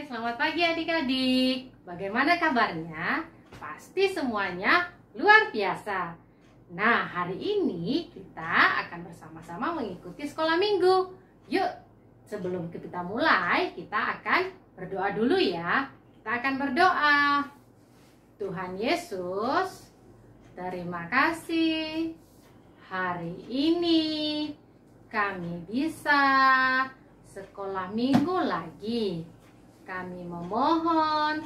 Selamat pagi adik-adik. Bagaimana kabarnya? Pasti semuanya luar biasa. Nah, hari ini kita akan bersama-sama mengikuti sekolah minggu. Yuk, sebelum kita mulai, kita akan berdoa dulu ya. Kita akan berdoa. Tuhan Yesus, terima kasih. Hari ini kami bisa sekolah minggu lagi. Kami memohon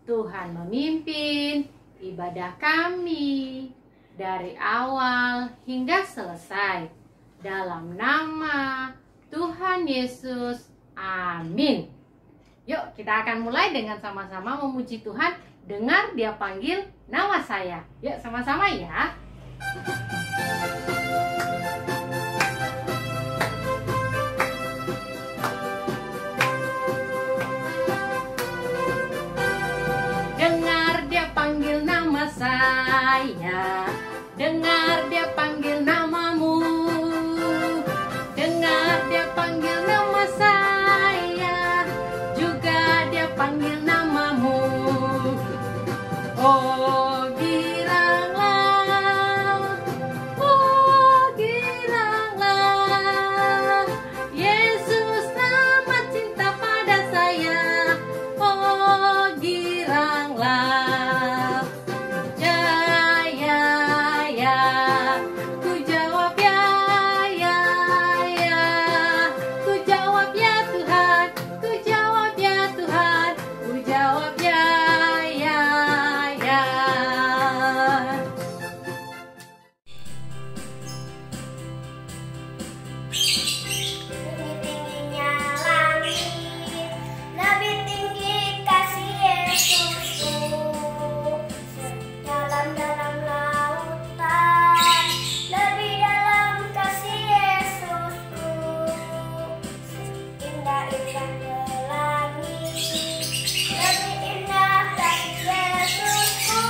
Tuhan memimpin ibadah kami dari awal hingga selesai. Dalam nama Tuhan Yesus, amin. Yuk kita akan mulai dengan sama-sama memuji Tuhan. Dengar dia panggil nama saya. Yuk sama-sama ya. Dengar dia panggil nama saya, dengar dia panggil namamu, dengar dia panggil nama saya, juga dia panggil namamu. Oh giranglah, Yesus amat cinta pada saya. Oh giranglah, ya ya ya, ku jawab ya ya ya, ku jawab ya Tuhan, ku jawab ya Tuhan, ku jawab ya ya ya. Tinggi-tingginya langit, lebih tinggi kasih Yesusku. Dalam-dalam lautan, lebih dalam kasih Yesusku. Indah-indah pelangi, lebih indah kasih Yesusku.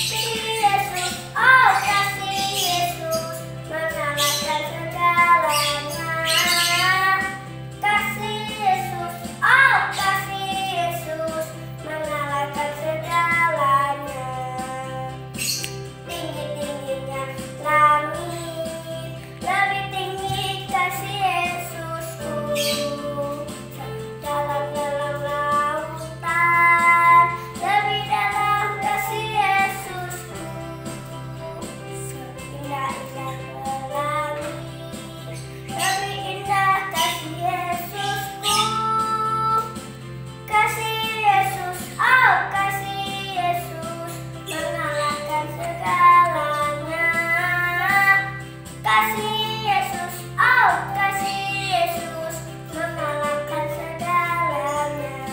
Kasih Yesus, oh kasih Yesus, mengalahkan segalanya. Kasih Yesus, oh kasih Yesus, mengalahkan segalanya. Tinggi-tingginya langit, lebih tinggi kasih Yesusku. Dalam-dalam lautan, lebih dalam kasih Yesusku. Indah-indah pelangi, lebih indah kasih Yesusku. Kasih Yesus, oh kasih Yesus, mengalahkan segalanya. Kasih Yesus, oh kasih Yesus, mengalahkan segalanya.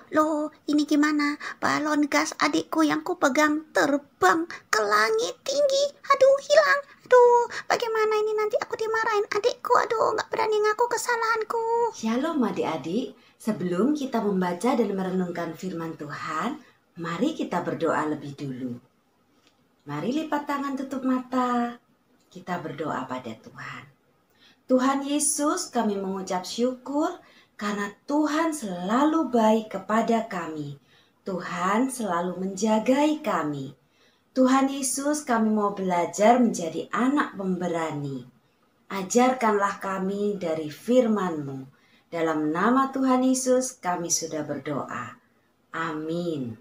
Loh, ini gimana? Balon gas adikku yang ku pegang terbang ke langit tinggi. Aduh, hilang. Aduh, bagaimana ini nanti aku dimarahin adikku. Aduh, nggak berani ngaku kesalahanku. Shalom adik-adik, sebelum kita membaca dan merenungkan firman Tuhan, mari kita berdoa lebih dulu. Mari lipat tangan, tutup mata. Kita berdoa pada Tuhan. Tuhan Yesus, kami mengucap syukur karena Tuhan selalu baik kepada kami. Tuhan selalu menjagai kami. Tuhan Yesus, kami mau belajar menjadi anak pemberani. Ajarkanlah kami dari firman-Mu. Dalam nama Tuhan Yesus kami sudah berdoa. Amin.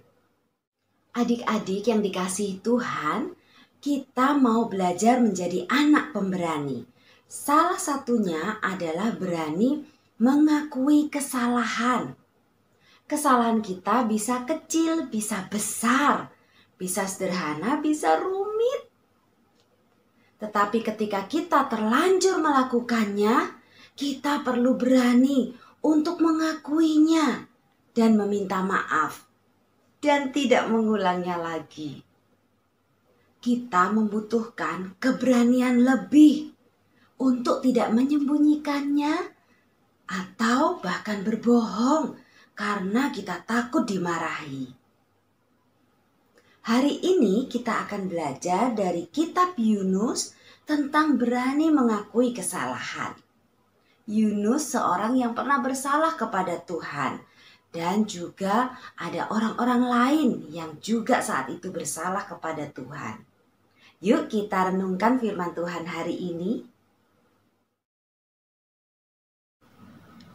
Adik-adik yang dikasihi Tuhan, kita mau belajar menjadi anak pemberani. Salah satunya adalah berani mengakui kesalahan. Kesalahan kita bisa kecil, bisa besar, bisa sederhana, bisa rumit. Tetapi ketika kita terlanjur melakukannya, kita perlu berani untuk mengakuinya dan meminta maaf dan tidak mengulangnya lagi. Kita membutuhkan keberanian lebih untuk tidak menyembunyikannya atau bahkan berbohong karena kita takut dimarahi. Hari ini kita akan belajar dari kitab Yunus tentang berani mengakui kesalahan. Yunus seorang yang pernah bersalah kepada Tuhan, dan juga ada orang-orang lain yang juga saat itu bersalah kepada Tuhan. Yuk kita renungkan firman Tuhan hari ini.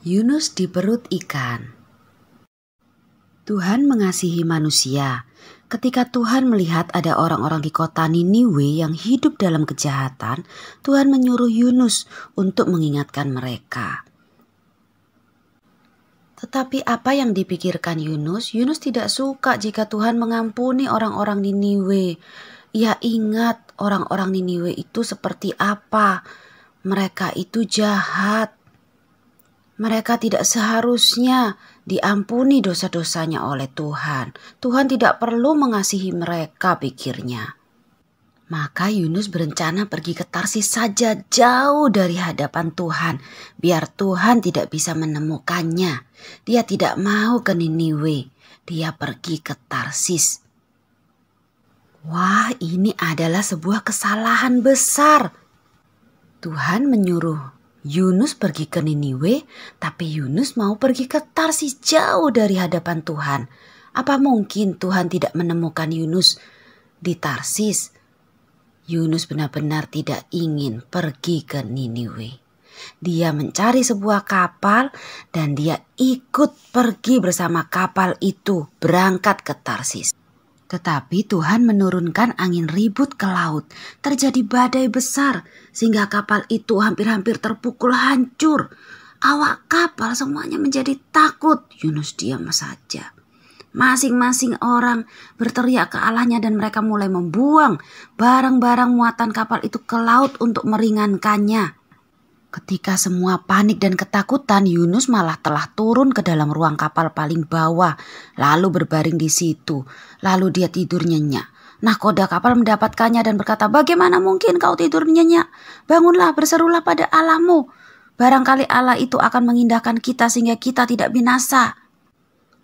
Yunus di perut ikan. Tuhan mengasihi manusia. Ketika Tuhan melihat ada orang-orang di kota Niniwe yang hidup dalam kejahatan, Tuhan menyuruh Yunus untuk mengingatkan mereka. Tetapi apa yang dipikirkan Yunus? Yunus tidak suka jika Tuhan mengampuni orang-orang Niniwe. Ia ingat orang-orang Niniwe itu seperti apa. Mereka itu jahat. Mereka tidak seharusnya diampuni dosa-dosanya oleh Tuhan. Tuhan tidak perlu mengasihi mereka, pikirnya. Maka Yunus berencana pergi ke Tarsis saja, jauh dari hadapan Tuhan, biar Tuhan tidak bisa menemukannya. Dia tidak mau ke Niniwe, dia pergi ke Tarsis. Wah, ini adalah sebuah kesalahan besar. Tuhan menyuruh Yunus pergi ke Niniwe, tapi Yunus mau pergi ke Tarsis jauh dari hadapan Tuhan. Apa mungkin Tuhan tidak menemukan Yunus di Tarsis? Yunus benar-benar tidak ingin pergi ke Niniwe. Dia mencari sebuah kapal dan dia ikut pergi bersama kapal itu berangkat ke Tarsis. Tetapi Tuhan menurunkan angin ribut ke laut. Terjadi badai besar sehingga kapal itu hampir-hampir terpukul hancur. Awak kapal semuanya menjadi takut. Yunus diam saja. Masing-masing orang berteriak ke Allahnya dan mereka mulai membuang barang-barang muatan kapal itu ke laut untuk meringankannya. Ketika semua panik dan ketakutan, Yunus malah telah turun ke dalam ruang kapal paling bawah, lalu berbaring di situ. Lalu dia tidur nyenyak. Nahkoda kapal mendapatkannya dan berkata, "Bagaimana mungkin kau tidur nyenyak? Bangunlah, berserulah pada Allahmu. Barangkali Allah itu akan mengindahkan kita sehingga kita tidak binasa."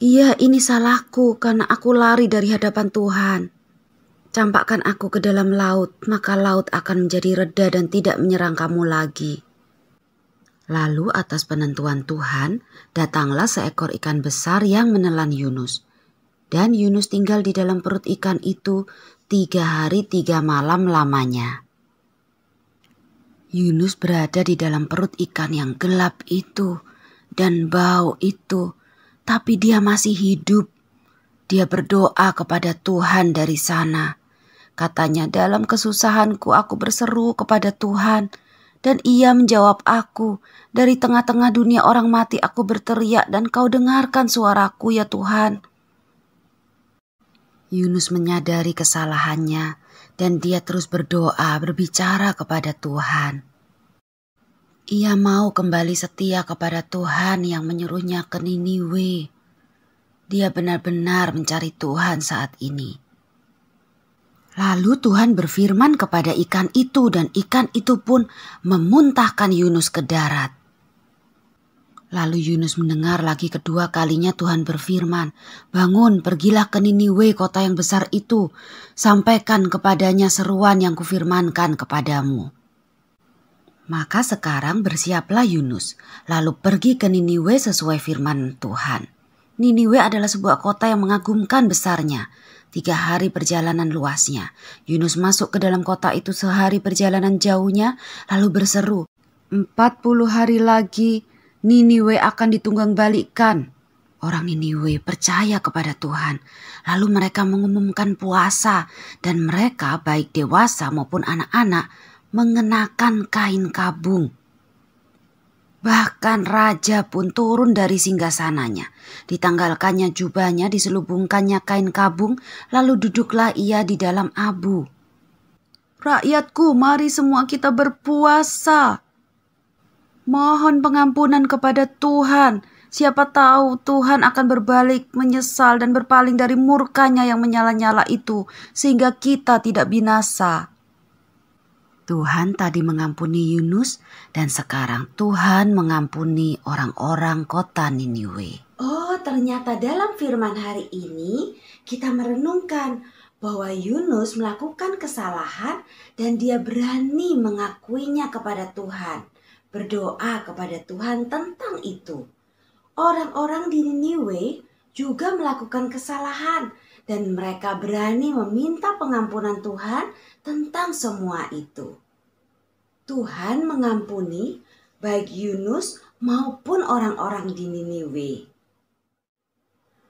"Iya, ini salahku karena aku lari dari hadapan Tuhan. Campakkan aku ke dalam laut, maka laut akan menjadi reda dan tidak menyerang kamu lagi." Lalu atas penentuan Tuhan, datanglah seekor ikan besar yang menelan Yunus. Dan Yunus tinggal di dalam perut ikan itu 3 hari 3 malam lamanya. Yunus berada di dalam perut ikan yang gelap itu dan bau itu. Tapi dia masih hidup. Dia berdoa kepada Tuhan dari sana. Katanya, "Dalam kesusahanku aku berseru kepada Tuhan. Dan ia menjawab aku. Dari tengah-tengah dunia orang mati aku berteriak dan kau dengarkan suaraku ya Tuhan." Yunus menyadari kesalahannya dan dia terus berdoa berbicara kepada Tuhan. Ia mau kembali setia kepada Tuhan yang menyuruhnya ke Niniwe. Dia benar-benar mencari Tuhan saat ini. Lalu Tuhan berfirman kepada ikan itu dan ikan itu pun memuntahkan Yunus ke darat. Lalu Yunus mendengar lagi kedua kalinya Tuhan berfirman, "Bangun, pergilah ke Niniwe, kota yang besar itu. Sampaikan kepadanya seruan yang kufirmankan kepadamu." Maka sekarang bersiaplah Yunus, lalu pergi ke Niniwe sesuai firman Tuhan. Niniwe adalah sebuah kota yang mengagumkan besarnya. 3 hari perjalanan luasnya. Yunus masuk ke dalam kota itu sehari perjalanan jauhnya, lalu berseru, 40 hari lagi Niniwe akan ditunggang balikkan." Orang Niniwe percaya kepada Tuhan. Lalu mereka mengumumkan puasa dan mereka baik dewasa maupun anak-anak mengenakan kain kabung. Bahkan raja pun turun dari singgasananya. Ditanggalkannya jubahnya, diselubungkannya kain kabung, lalu duduklah ia di dalam abu. "Rakyatku, mari semua kita berpuasa. Mohon pengampunan kepada Tuhan. Siapa tahu Tuhan akan berbalik, menyesal dan berpaling dari murkanya yang menyala-nyala itu, sehingga kita tidak binasa." Tuhan tadi mengampuni Yunus dan sekarang Tuhan mengampuni orang-orang kota Niniwe. Oh, ternyata dalam firman hari ini kita merenungkan bahwa Yunus melakukan kesalahan dan dia berani mengakuinya kepada Tuhan, berdoa kepada Tuhan tentang itu. Orang-orang di Niniwe juga melakukan kesalahan dan mereka berani meminta pengampunan Tuhan tentang semua itu. Tuhan mengampuni baik Yunus maupun orang-orang di Niniwe.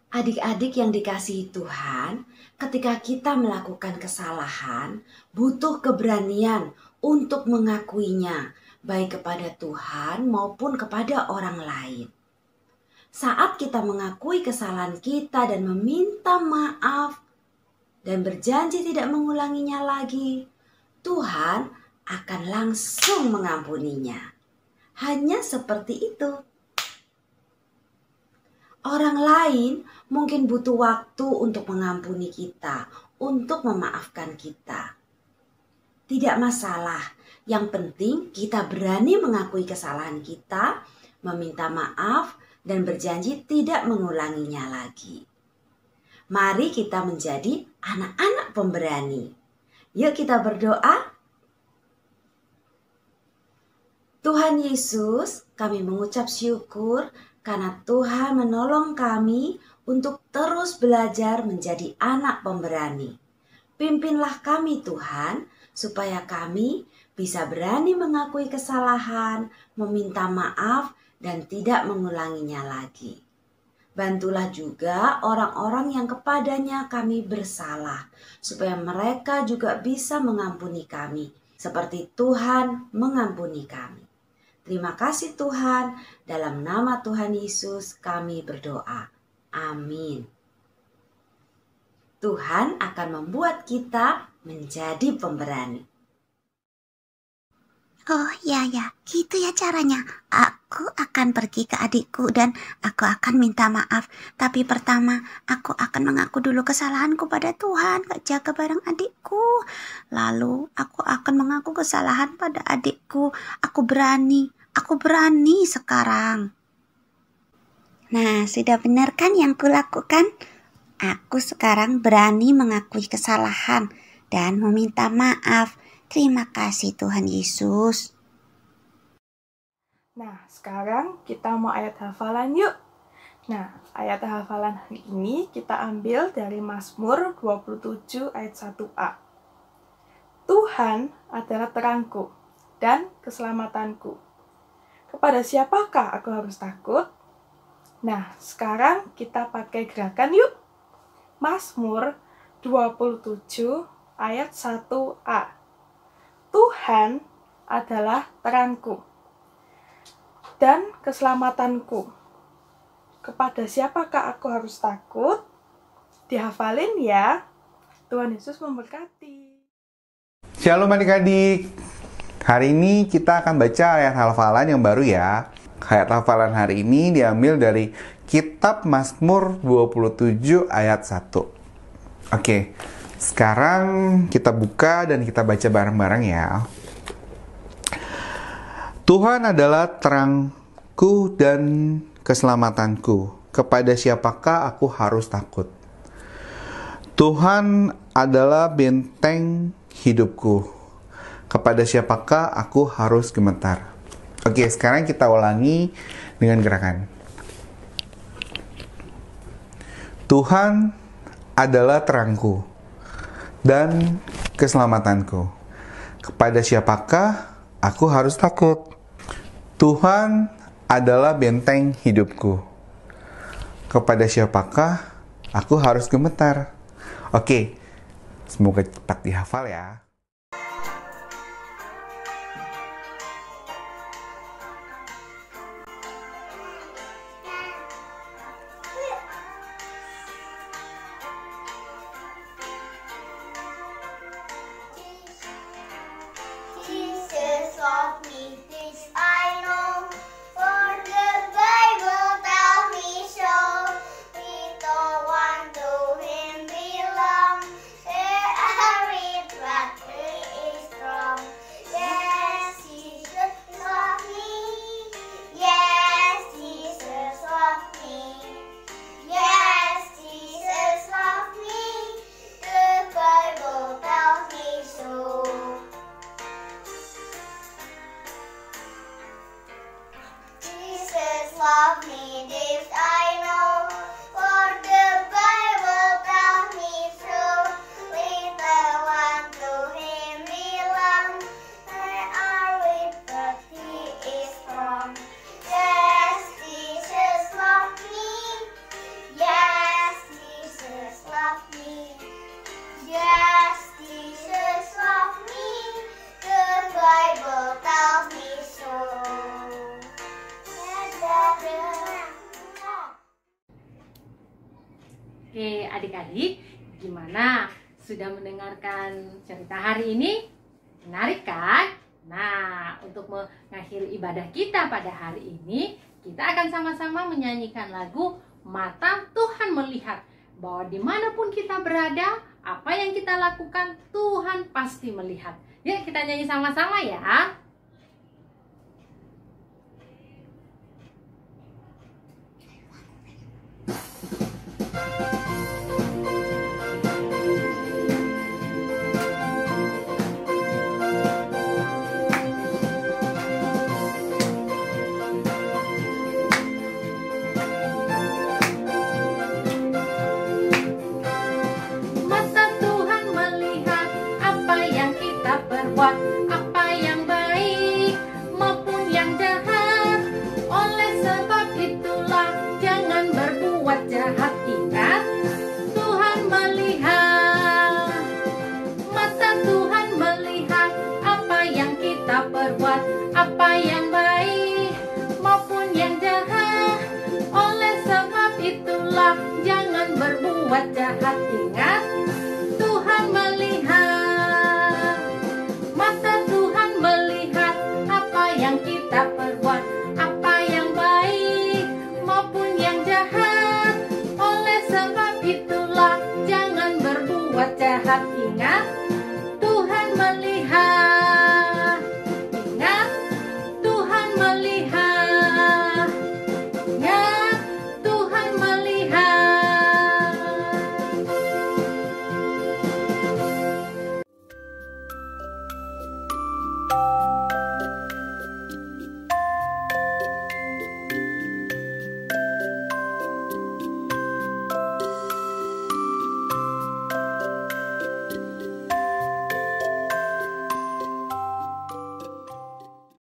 Adik-adik yang dikasihi Tuhan, ketika kita melakukan kesalahan, butuh keberanian untuk mengakuinya, baik kepada Tuhan maupun kepada orang lain. Saat kita mengakui kesalahan kita dan meminta maaf dan berjanji tidak mengulanginya lagi, Tuhan akan langsung mengampuninya. Hanya seperti itu. Orang lain mungkin butuh waktu untuk mengampuni kita, untuk memaafkan kita. Tidak masalah, yang penting kita berani mengakui kesalahan kita, meminta maaf, dan berjanji tidak mengulanginya lagi. Mari kita menjadi anak-anak pemberani. Yuk kita berdoa. Tuhan Yesus, kami mengucap syukur karena Tuhan menolong kami untuk terus belajar menjadi anak pemberani. Pimpinlah kami Tuhan, supaya kami bisa berani mengakui kesalahan, meminta maaf, dan tidak mengulanginya lagi. Bantulah juga orang-orang yang kepadanya kami bersalah, supaya mereka juga bisa mengampuni kami, seperti Tuhan mengampuni kami. Terima kasih Tuhan, dalam nama Tuhan Yesus kami berdoa. Amin. Tuhan akan membuat kita menjadi pemberani. Oh ya, gitu ya caranya. Aku akan pergi ke adikku dan aku akan minta maaf. Tapi pertama, aku akan mengaku dulu kesalahanku pada Tuhan, gak jaga bareng adikku. Lalu, aku akan mengaku kesalahan pada adikku. Aku berani sekarang. Nah, sudah benar kan yang kulakukan? Aku sekarang berani mengakui kesalahan dan meminta maaf. Terima kasih Tuhan Yesus. Nah, sekarang kita mau ayat hafalan yuk. Nah, ayat hafalan hari ini kita ambil dari Mazmur 27 ayat 1a. Tuhan adalah terangku dan keselamatanku. Kepada siapakah aku harus takut? Nah, sekarang kita pakai gerakan yuk. Mazmur 27 ayat 1a. Tuhan adalah terangku dan keselamatanku. Kepada siapakah aku harus takut? Dihafalin ya. Tuhan Yesus memberkati. Shalom adik-adik. Hari ini kita akan baca ayat hafalan yang baru ya. Ayat hafalan hari ini diambil dari Kitab Mazmur 27 ayat 1. Oke. Sekarang kita buka dan kita baca bareng-bareng ya. Tuhan adalah terangku dan keselamatanku. Kepada siapakah aku harus takut? Tuhan adalah benteng hidupku. Kepada siapakah aku harus gemetar? Oke, sekarang kita ulangi dengan gerakan. Tuhan adalah terangku dan keselamatanku. Kepada siapakah aku harus takut? Tuhan adalah benteng hidupku. Kepada siapakah aku harus gemetar? Oke, semoga cepat dihafal ya. Jesus loved me, this I know, for the Bible tells me so. Little one to him belong, there I read what adik-adik, gimana? Sudah mendengarkan cerita hari ini? Menarik kan? Nah, untuk mengakhiri ibadah kita pada hari ini, kita akan sama-sama menyanyikan lagu Mata Tuhan Melihat. Bahwa dimanapun kita berada, apa yang kita lakukan, Tuhan pasti melihat. Yuk kita nyanyi sama-sama ya. Apa yang baik maupun yang jahat. Oleh sebab itulah jangan berbuat jahat. Ingat, Tuhan melihat. Mata Tuhan melihat apa yang kita perbuat, apa yang baik maupun yang jahat. Oleh sebab itulah jangan berbuat jahat. Ingat, Tuhan melihat. Mata Tuhan melihat apa yang kita perbuat, apa yang baik maupun yang jahat. Oleh sebab itulah jangan berbuat jahat. Ingat, Tuhan melihat.